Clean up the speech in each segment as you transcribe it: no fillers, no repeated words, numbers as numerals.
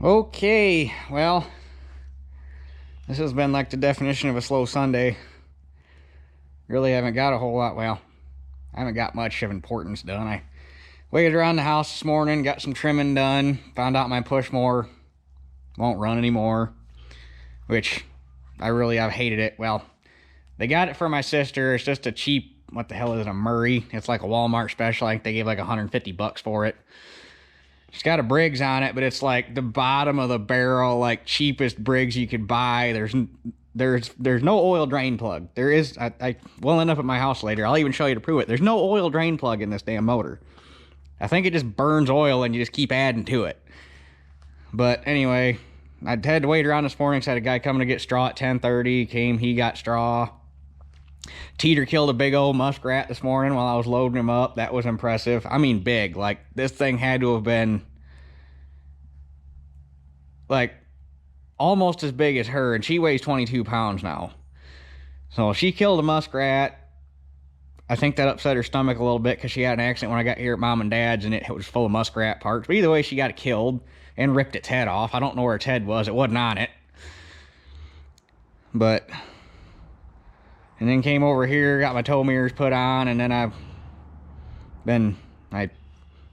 Okay, well, this has been like the definition of a slow Sunday. Really haven't got a whole lot. Well, I haven't got much of importance done. I waited around the house this morning, got some trimming done, found out my push mower won't run anymore, which I've hated it. Well, they got it for my sister. It's just a cheap, what the hell is it, a Murray? It's like a Walmart special. I think they gave like 150 bucks for it. It's got a Briggs on it, but it's like the bottom of the barrel, like cheapest Briggs you could buy. There's no oil drain plug. There is, I will end up at my house later. I'll even show you to prove it. There's no oil drain plug in this damn motor. I think it just burns oil and you just keep adding to it. But anyway, I had to wait around this morning. So I had a guy coming to get straw at 10:30. Came, he got straw. Teeter killed a big old muskrat this morning while I was loading him up. That was impressive. I mean big. Like, this thing had to have been like almost as big as her, and she weighs 22 pounds now. So she killed a muskrat. I think that upset her stomach a little bit because she had an accident when I got here at Mom and Dad's, and it was full of muskrat parts. But either way, she got it killed and ripped its head off. I don't know where its head was. It wasn't on it. But... and then came over here, got my tow mirrors put on, and then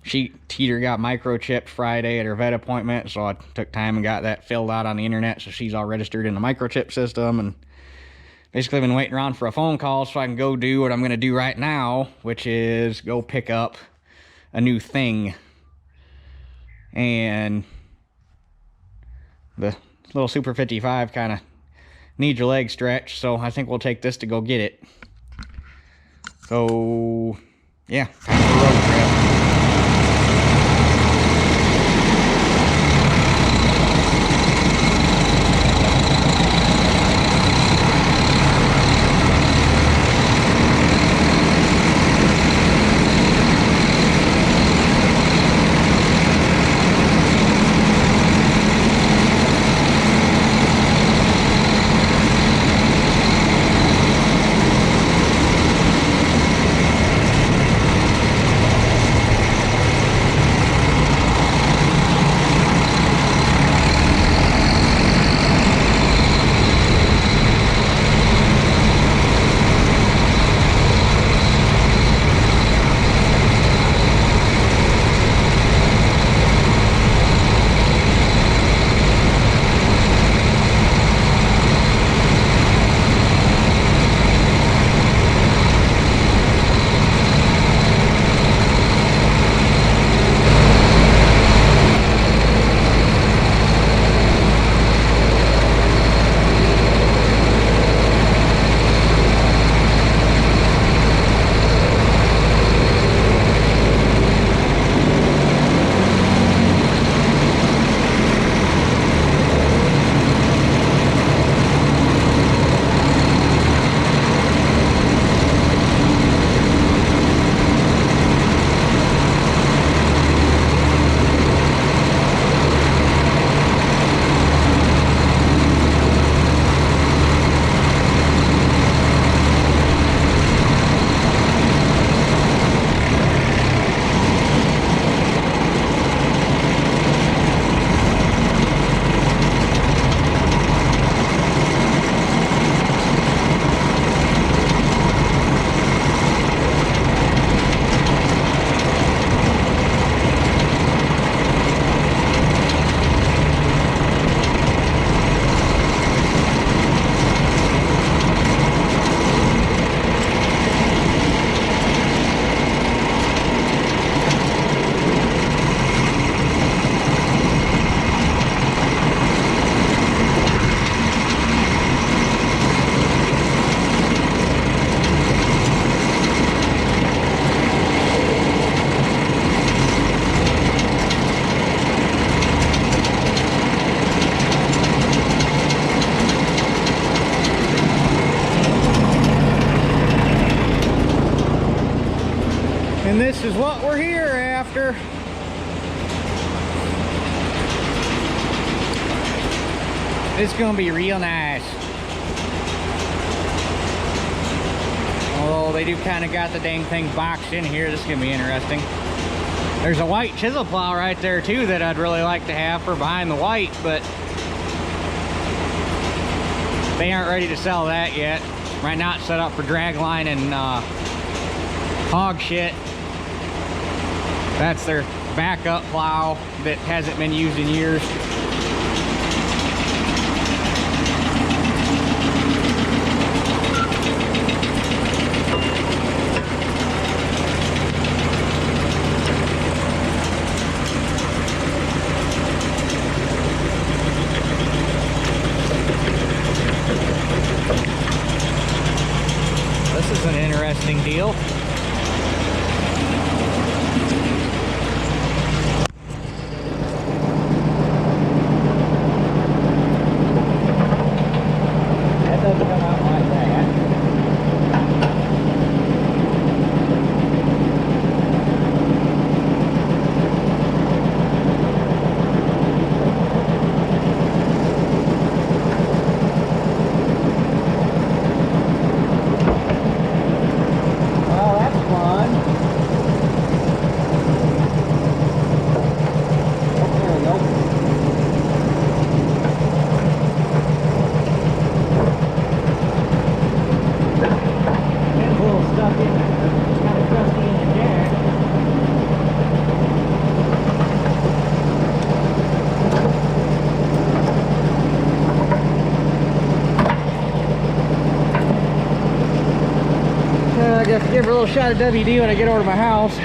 Teeter got microchipped Friday at her vet appointment, so I took time and got that filled out on the internet, so she's all registered in the microchip system, and basically been waiting around for a phone call so I can go do what I'm going to do right now, which is go pick up a new thing. And the little Super 55 kind of needs your leg stretched, so I think we'll take this to go get it. So yeah, time for a road trip. And this is what we're here after. It's gonna be real nice. Although they do kind of got the dang thing boxed in here. This is gonna be interesting. There's a white chisel plow right there too that I'd really like to have for behind the white, but they aren't ready to sell that yet. Right now it's set up for dragline and hog shit. That's their backup plow that hasn't been used in years. This is an interesting deal. That doesn't come out like that. Well, that's fun. Oh, there we go. It's a little stuck in, kind of crusty in the jack. I guess give her a little shot of WD when I get over to my house.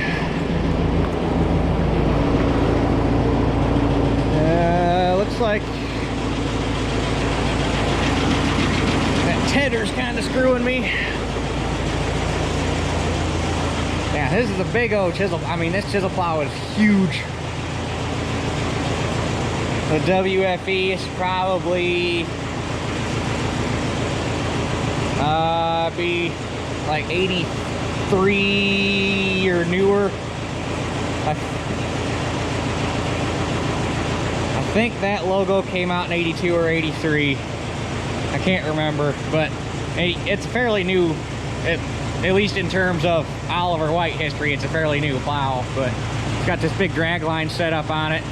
Looks like that tedder's kind of screwing me. Yeah, this is a big old chisel. I mean, this chisel plow is huge. The WFE is probably be like 83 or newer. I think that logo came out in 82 or 83. I can't remember, but it's fairly new, at least in terms of Oliver White history. It's a fairly new plow, but it's got this big drag line set up on it,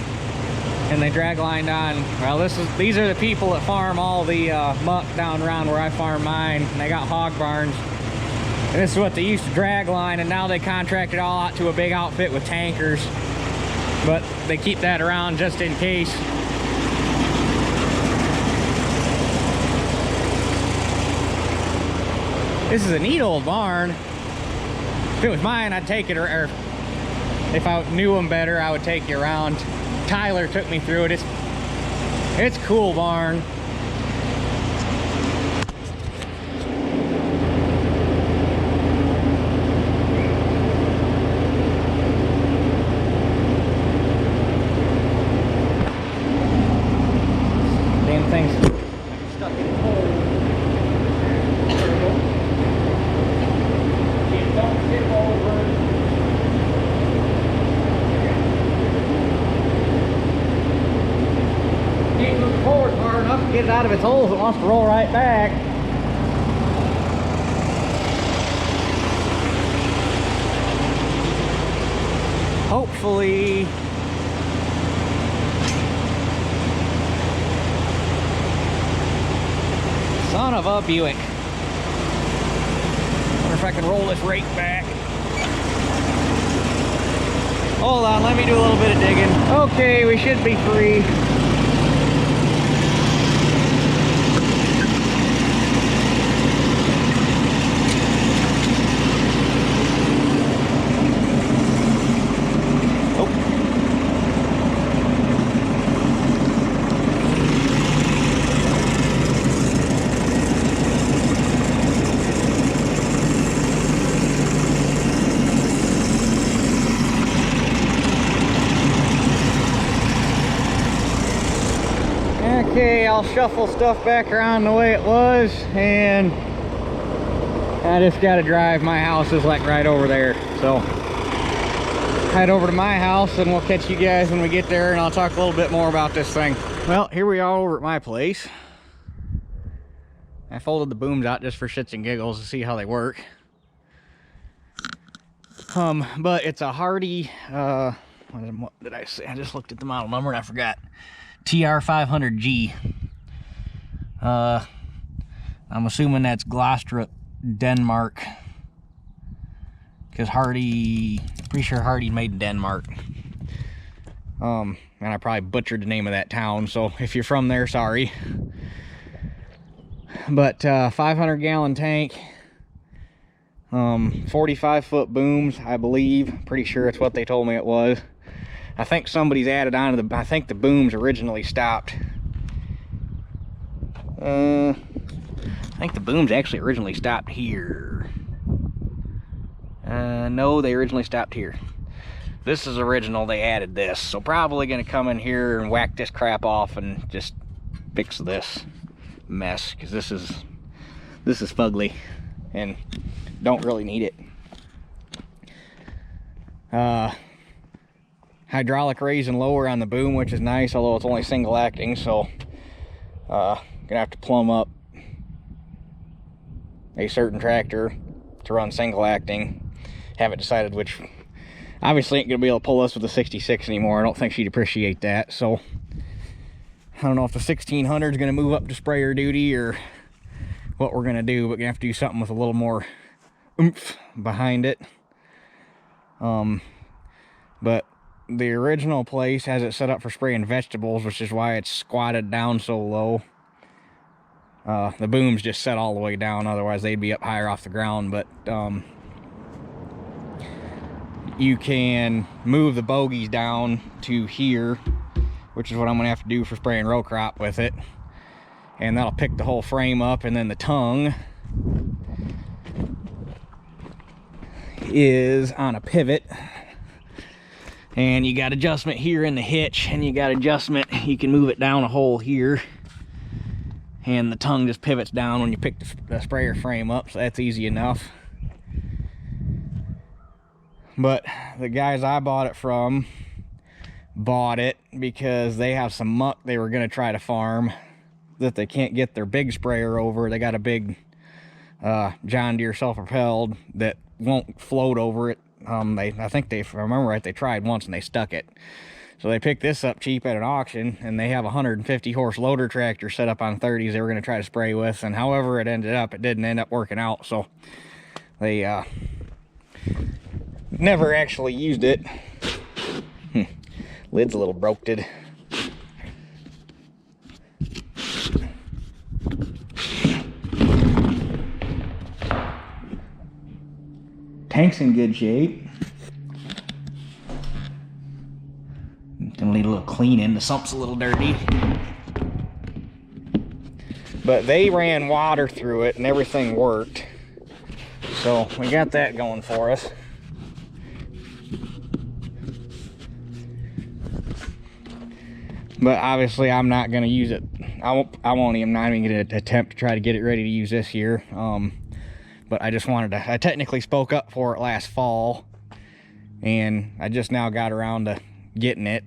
and they drag lined on. Well, these are the people that farm all the muck down around where I farm mine, and they got hog barns. And this is what they used to drag line, and now they contract it all out to a big outfit with tankers. But they keep that around just in case. This is a neat old barn. If it was mine, I'd take it, or if I knew them better, I would take you around. Tyler took me through it. It's a cool barn. Things stuck in the hole. There we go. Don't tip over. Can't move forward far enough to get it out of its holes. It wants to roll right back. Hopefully. Son of a Buick. Wonder if I can roll this rake back. Hold on, let me do a little bit of digging. Okay, we should be free. Okay, I'll shuffle stuff back around the way it was, and I just gotta drive. My house is like right over there, so head over to my house and we'll catch you guys when we get there, and I'll talk a little bit more about this thing. Well, here we are over at my place. I folded the booms out just for shits and giggles to see how they work. But it's a Hardy What did I say? I just looked at the model number and I forgot. TR500G. I'm assuming that's Glostrup, Denmark. Because Hardy, pretty sure Hardy made in Denmark. And I probably butchered the name of that town, so if you're from there, sorry. But 500-gallon tank, 45-foot booms, I believe. Pretty sure it's what they told me it was. I think somebody's added on to the, I think the booms originally stopped. I think the booms actually originally stopped here. No, they originally stopped here. This is original, they added this. So probably gonna come in here and whack this crap off and just fix this mess, because this is fugly and don't really need it. Hydraulic raise and lower on the boom, which is nice, although it's only single acting, so gonna have to plumb up a certain tractor to run single acting. Haven't decided which. Obviously ain't gonna be able to pull this with the 66 anymore. I don't think she'd appreciate that, so I don't know if the 1600 is gonna move up to sprayer duty or what we're gonna do, but gonna have to do something with a little more oomph behind it. But the original place has it set up for spraying vegetables, which is why it's squatted down so low. The boom's just set all the way down, otherwise they'd be up higher off the ground. But you can move the bogies down to here, which is what I'm gonna have to do for spraying row crop with it, and that'll pick the whole frame up. And then the tongue is on a pivot, and you got adjustment here in the hitch, and you got adjustment, you can move it down a hole here, and the tongue just pivots down when you pick the sprayer frame up, so that's easy enough. But the guys I bought it from bought it because they have some muck they were going to try to farm that they can't get their big sprayer over. They got a big John Deere self-propelled that won't float over it. I think if I remember right, they tried once and they stuck it. So they picked this up cheap at an auction, and they have a 150 horse loader tractor set up on 30s they were going to try to spray with, and however it ended up, it didn't end up working out, so they never actually used it. Lid's a little broke-ed. Tank's in good shape. Gonna need a little cleaning. The sump's a little dirty. But they ran water through it and everything worked. So we got that going for us. But obviously I'm not gonna use it. I won't even gonna attempt to try to get it ready to use this year. But I just wanted to, I technically spoke up for it last fall, and I just now got around to getting it.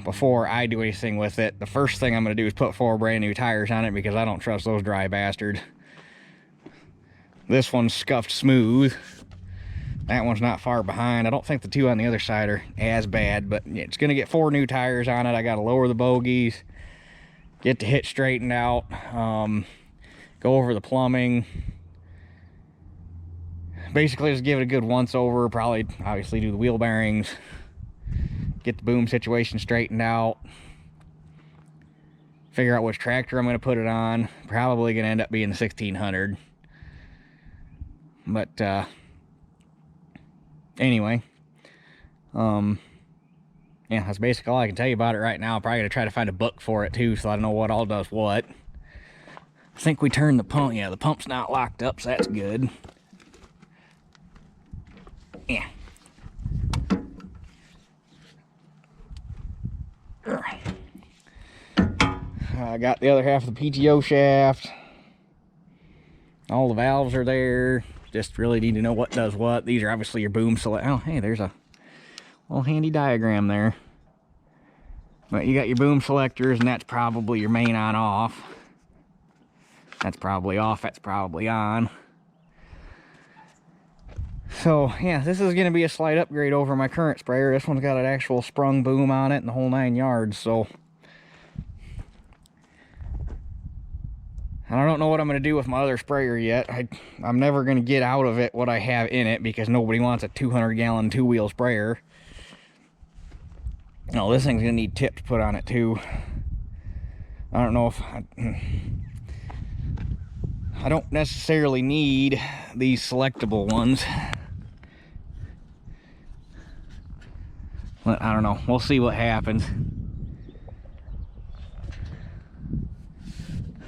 Before I do anything with it, the first thing I'm going to do is put 4 brand new tires on it, because I don't trust those dry bastards. This one's scuffed smooth. That one's not far behind. I don't think the 2 on the other side are as bad, but it's going to get 4 new tires on it. I got to lower the bogies, get the hitch straightened out, go over the plumbing. Basically just give it a good once over, probably obviously do the wheel bearings, get the boom situation straightened out, figure out which tractor I'm going to put it on. Probably going to end up being the 1600. But anyway, yeah, that's basically all I can tell you about it right now. I'm probably going to try to find a book for it too, so I don't know what all does what. I think we turned the pump. Yeah, the pump's not locked up, so that's good. Yeah. I got the other half of the PTO shaft. All the valves are there. Just really need to know what does what. These are obviously your boom select. Oh, hey, there's a little handy diagram there. But you got your boom selectors, and that's probably your main on off. That's probably off, that's probably on. So yeah, this is going to be a slight upgrade over my current sprayer. This one's got an actual sprung boom on it and the whole 9 yards. So I don't know what I'm going to do with my other sprayer yet. I'm never going to get out of it what I have in it, because nobody wants a 200-gallon 2-wheel sprayer. No, this thing's going to need tips put on it too. I don't know if I don't necessarily need these selectable ones. But I don't know. We'll see what happens.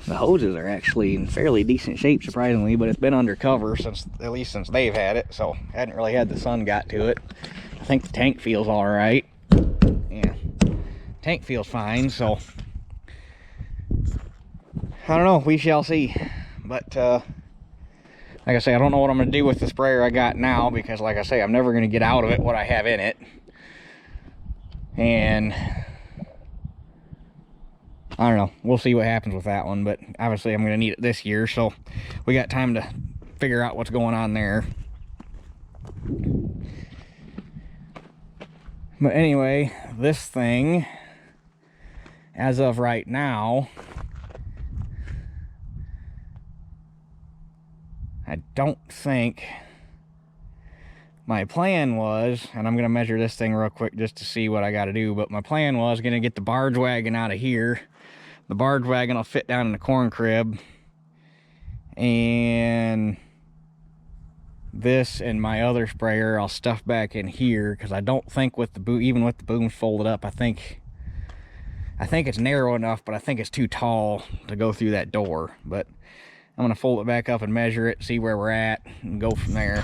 The hoses are actually in fairly decent shape, surprisingly, but it's been undercover at least since they've had it, so hadn't really had the sun got to it. I think the tank feels all right. Yeah, tank feels fine, so I don't know. We shall see. But like I say, I don't know what I'm going to do with the sprayer I got now, because like I say, I'm never going to get out of it what I have in it. And I don't know. We'll see what happens with that one, but obviously I'm going to need it this year, so we got time to figure out what's going on there. But anyway, this thing, as of right now, I don't think my plan was, and I'm going to measure this thing real quick just to see what I got to do, but my plan was going to get the barge wagon out of here. The barge wagon will fit down in the corn crib, and this and my other sprayer I'll stuff back in here, because I don't think with the boom, even with the booms folded up, I think it's narrow enough, but I think it's too tall to go through that door. But I'm going to fold it back up and measure it, see where we're at, and go from there.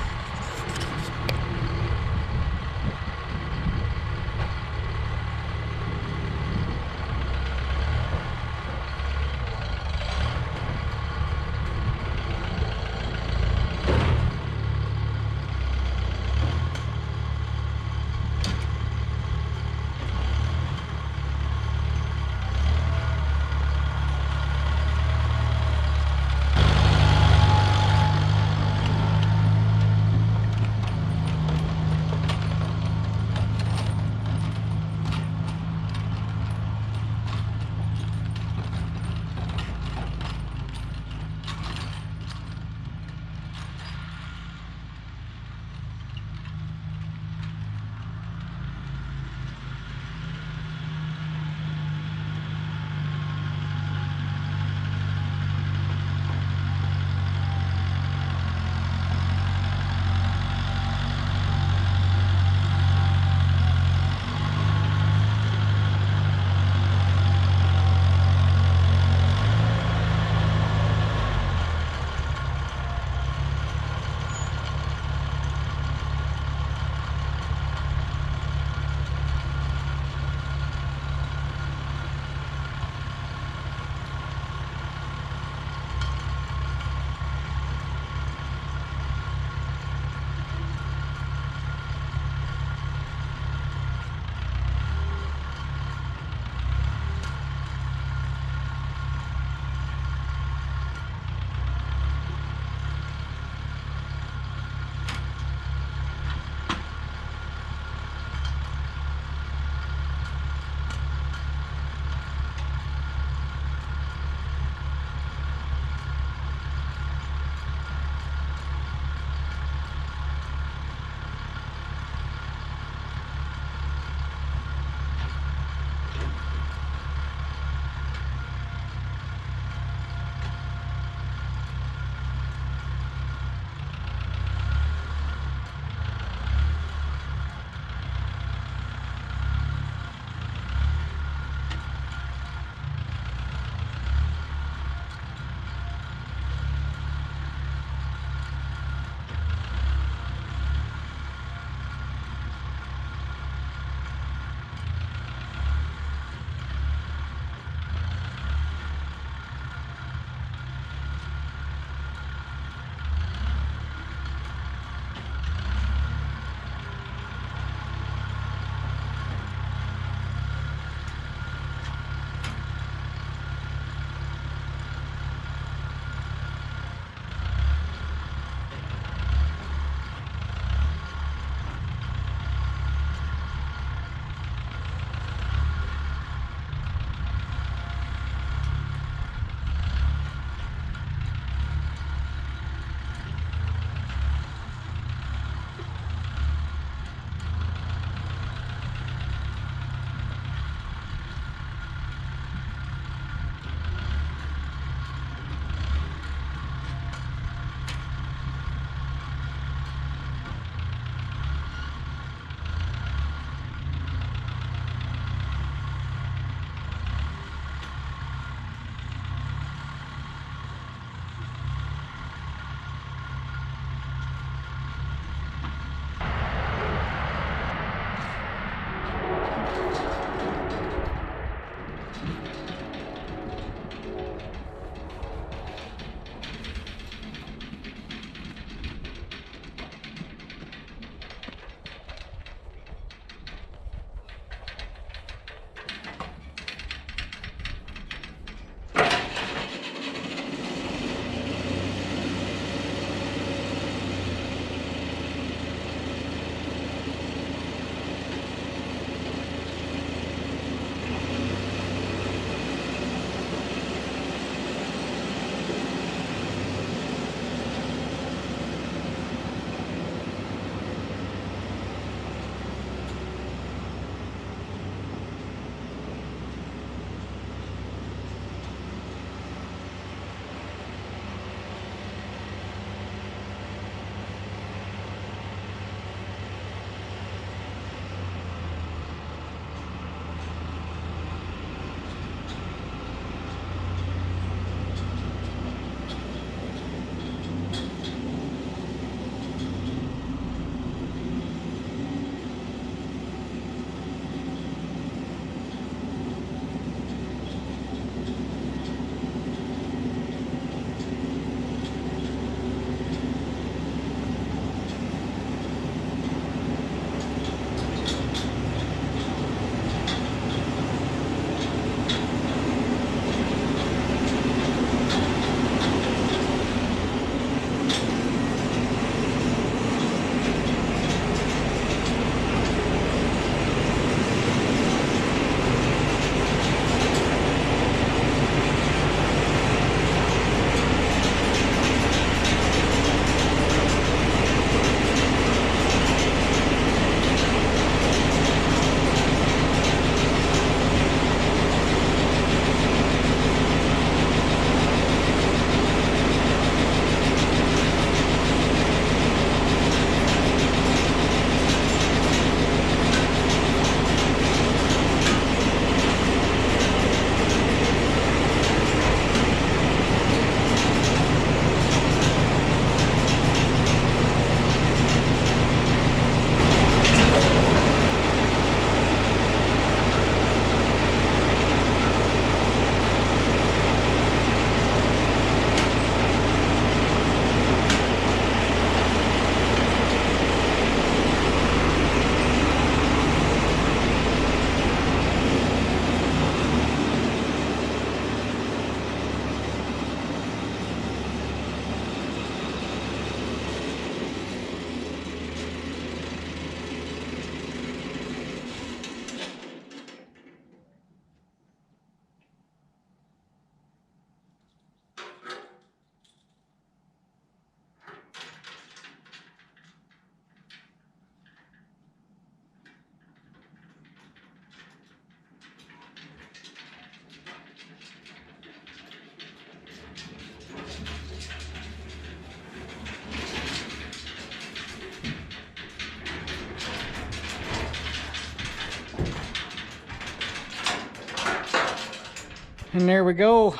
And there we go.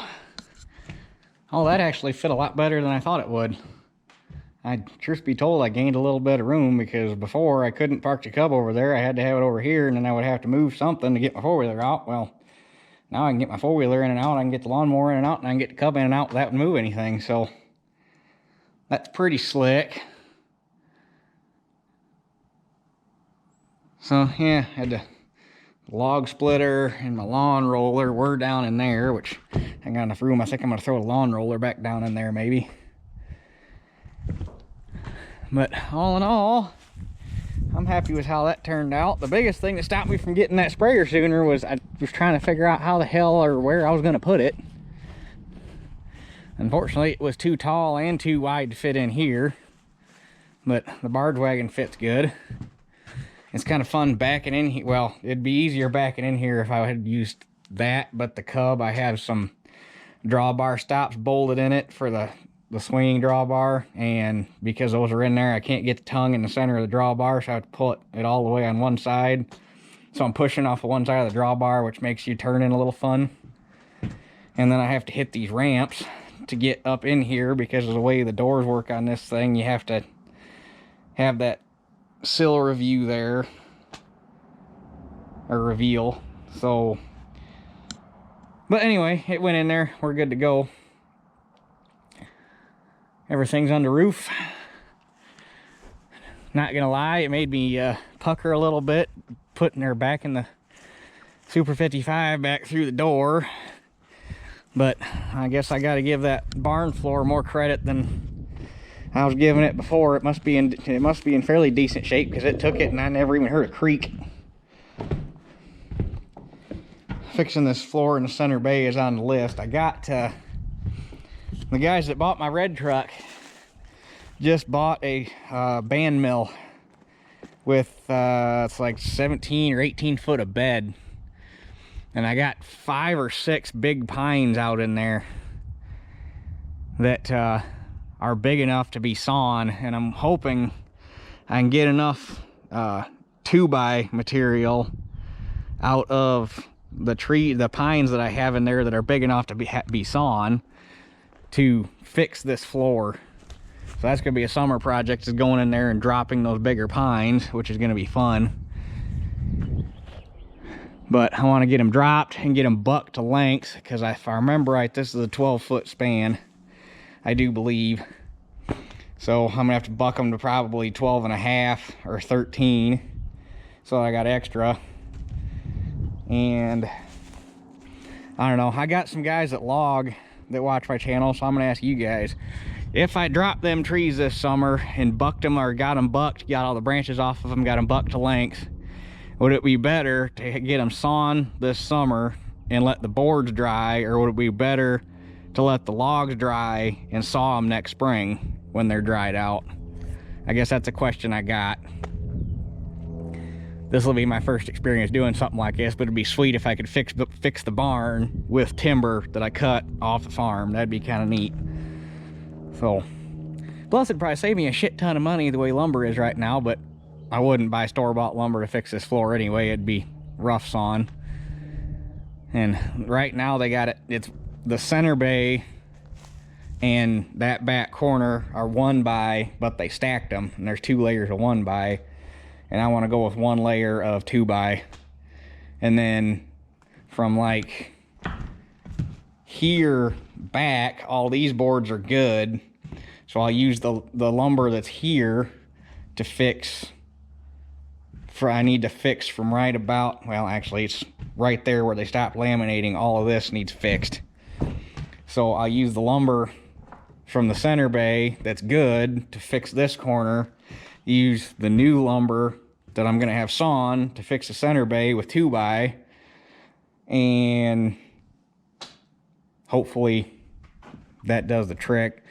Oh, that actually fit a lot better than I thought it would. Truth be told, I gained a little bit of room because before I couldn't park the Cub over there. I had to have it over here, and then I would have to move something to get my four-wheeler out. Well, now I can get my four-wheeler in and out, I can get the lawnmower in and out, and I can get the Cub in and out without move anything. So that's pretty slick. So yeah, had the log splitter and my lawn roller were down in there, which I got enough room. I think I'm gonna throw the lawn roller back down in there maybe. But all in all, I'm happy with how that turned out. The biggest thing that stopped me from getting that sprayer sooner was I was trying to figure out how the hell or where I was gonna put it. Unfortunately, it was too tall and too wide to fit in here, but the barge wagon fits good. It's kind of fun backing in here. Well, it'd be easier backing in here if I had used that, but the Cub, I have some drawbar stops bolted in it for the swinging drawbar, and because those are in there, I can't get the tongue in the center of the drawbar, so I have to pull it all the way on one side. So I'm pushing off of one side of the drawbar, which makes you turn in a little fun. And then I have to hit these ramps to get up in here because of the way the doors work on this thing. You have to have that sill review there, or reveal. So, but anyway, it went in there. We're good to go. Everything's on the roof. Not gonna lie, it made me pucker a little bit putting her back in the Super 55 back through the door. But I guess I got to give that barn floor more credit than I was giving it before. It must be in fairly decent shape because it took it and I never even heard a creak. Fixing this floor in the center bay is on the list. I got the guys that bought my red truck just bought a band mill with it's like 17 or 18 foot of bed, and I got 5 or 6 big pines out in there that are big enough to be sawn, and I'm hoping I can get enough 2x material out of the pines that I have in there that are big enough to be sawn to fix this floor. So that's gonna be a summer project, is going in there and dropping those bigger pines, which is gonna be fun. But I want to get them dropped and get them bucked to length, because if I remember right, this is a 12-foot span, I do believe. So I'm gonna have to buck them to probably 12 and a half or 13, so I got extra. And I don't know, I got some guys that log that watch my channel, so I'm gonna ask you guys, if I dropped them trees this summer and bucked them, or got them bucked, got all the branches off of them, got them bucked to length, would it be better to get them sawn this summer and let the boards dry, or would it be better to let the logs dry and saw them next spring when they're dried out? I guess that's a question I got. This will be my first experience doing something like this, but it'd be sweet if I could fix the barn with timber that I cut off the farm. That'd be kind of neat. So, plus it'd probably save me a shit ton of money the way lumber is right now, but I wouldn't buy store-bought lumber to fix this floor anyway. It'd be rough sawn. And right now they got it's the center bay and that back corner are 1x, but they stacked them, and there's 2 layers of 1x. And I want to go with 1 layer of 2x. And then from like here back, all these boards are good. So I'll use the lumber that's here to fix. I need to fix from right about, well, actually it's right there where they stopped laminating. All of this needs fixed. So I'll use the lumber from the center bay that's good to fix this corner. Use the new lumber that I'm gonna have sawn to fix the center bay with 2x, and hopefully that does the trick.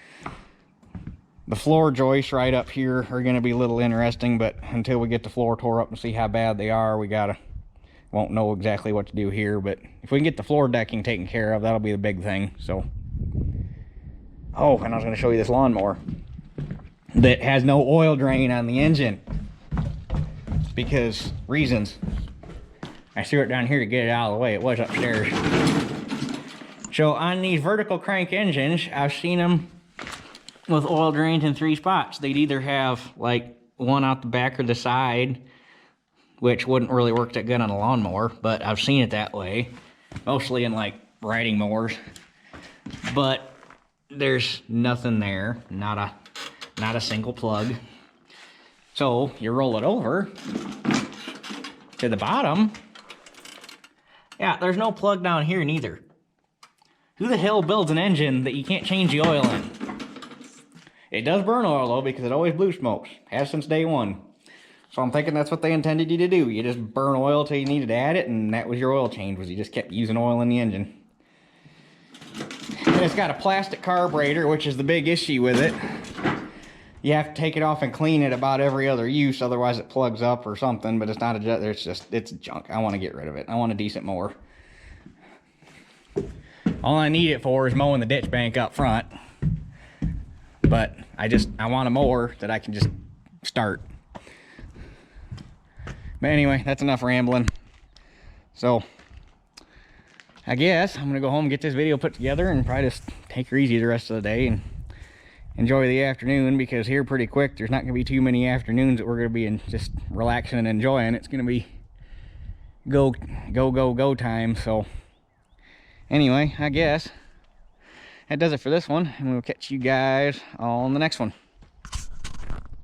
The floor joists right up here are gonna be a little interesting, but until we get the floor tore up and see how bad they are, won't know exactly what to do here. But if we can get the floor decking taken care of, that'll be the big thing. So, oh, and I was gonna show you this lawnmower that has no oil drain on the engine. Because reasons. I threw it down here to get it out of the way. It was upstairs. So on these vertical crank engines, I've seen them with oil drains in 3 spots. They'd either have like one out the back or the side, which wouldn't really work that good on a lawnmower, but I've seen it that way, mostly in like riding mowers. But there's nothing there, not a single plug. So you roll it over to the bottom. Yeah, there's no plug down here neither. Who the hell builds an engine that you can't change the oil in? It does burn oil though, because it always blue smokes. Has since day one. So I'm thinking that's what they intended you to do. You just burn oil till you needed to add it, and that was your oil change, was you just kept using oil in the engine. And it's got a plastic carburetor, which is the big issue with it. You have to take it off and clean it about every other use, otherwise it plugs up or something, but it's not a, it's junk. I want to get rid of it. I want a decent mower. All I need it for is mowing the ditch bank up front. But I want a mower that I can just start. But anyway, that's enough rambling. So I guess I'm gonna go home and get this video put together and probably just take her easy the rest of the day and enjoy the afternoon, because here pretty quick there's not gonna be too many afternoons that we're gonna be in just relaxing and enjoying. It's gonna be go time. So anyway, I guess that does it for this one, and we'll catch you guys on the next one.